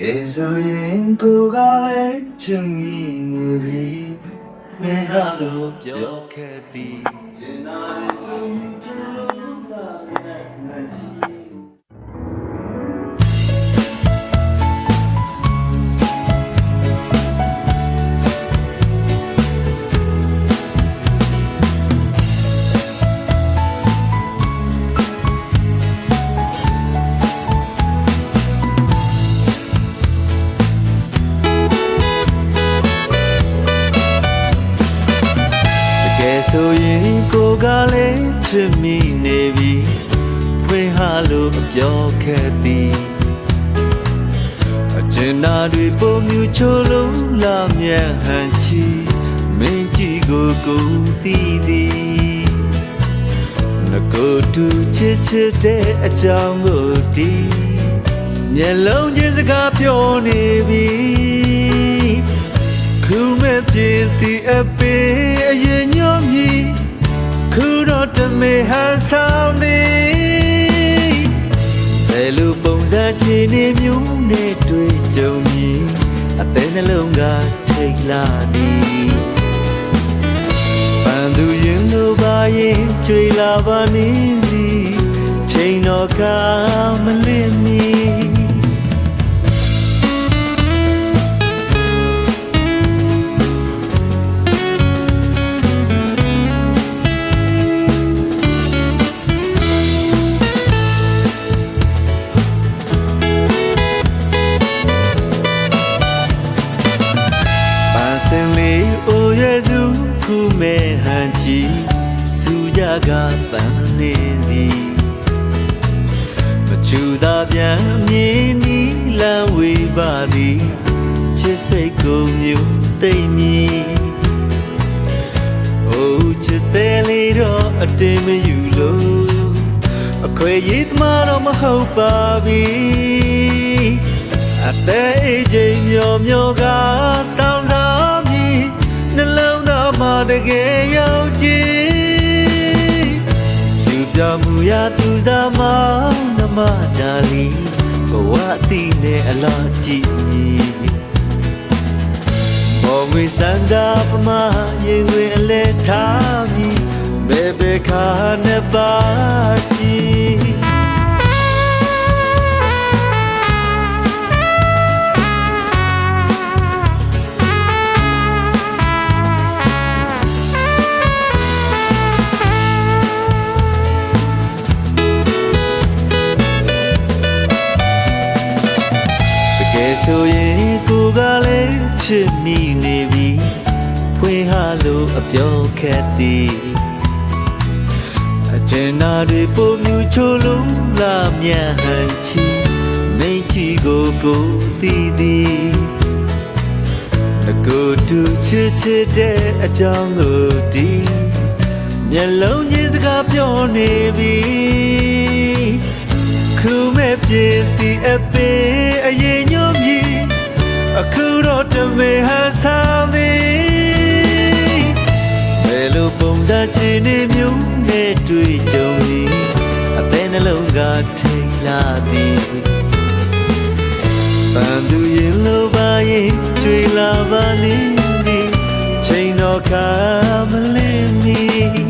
예수인 고가의 증인이 내 하루 벽해비 나를 훔쳐나가지ဆိုရင်ကိုကလည်းချစ်မိနေပြီဖွင့်ဟာလို့အပြောခဲ့သည်အကျဉ်းနာတွေပုံမြူချိုးလုံးလာမြန်ဟန်ချီမင်းကြီးကိုတည်သည်ငကိုတူချစ်ချစ်တဲ့အကြောင်းကိုဒီမျက်လုံးချင်းစကားပြောနေပြီခုမဲ့ပြင်းသည်အပေးအရင်ညောမြည်ခုတော့တမေဟန်ဆောင်သည်ဘယ်လိုပုံစံချင်နေမျိုးနဲ့တွေ့ကြုံမြည်အသေးနှလုံးကထိတ်လာသည်ပန်းသူရင်လိုပါရင်ကြွေလာပါနေစီချိန်တော့ကမလင့်မီခုမဲ့ဟန်ချီစူကြကပန်းနေစီမချူသာပြန်မြင်နီလမ်းဝေးပါသည်ချစ်စိတ်ကိုမျိုးသိမ့်မီအိုးချစ်တဲ့လေးတော့အတင်းမယူလို့အခွေရည်သမားတော့မဟုတ်ပါပြီအသက်အေးချိန်မျောမျောကဆောင်းစားမြည်နှလုံးသားမှာတကယ်ရောက်ကြည်ယူပြမှုရသူစားမောင်းနမဒါလီဘဝတိနဲ့အလားကြည့်ဘောင်ဝေစန္ဒာပမရင်ဝင်အလဲထားပြီးဘယ်ဘက်ခါနဲ့ပါကြည့်ဆိုရင်ကိုကလည်းချစ်မိနေပြီဖွင့်ဟာလို့အပြောခဲ့သည်အကျဉ်းနာတွေပုံမြူချိုးလုံးလာမြန်ဟန်ချီမိန်ကြီးကိုတည်သည်ငကိုတူချစ်ချစ်တဲ့အကြောင်းကိုဒီမျက်လုံးချင်းစကားပြောနေပြီခုမဲ့ပြင်းသည်အပေးအရင်ညွှန်မြည်အခုတော့တမေဟန်ဆောင်သည်ဘယ်လိုပုံစံချင်နေမျိုးနဲ့တွေ့ကြုံသည်အသေးနှလုံးကထိတ်လာသည်ပန်းသူရင်လိုပါရင်ကြွေလာပါလိမ့်သည်ချိန်တော့ခါမလင်းမီ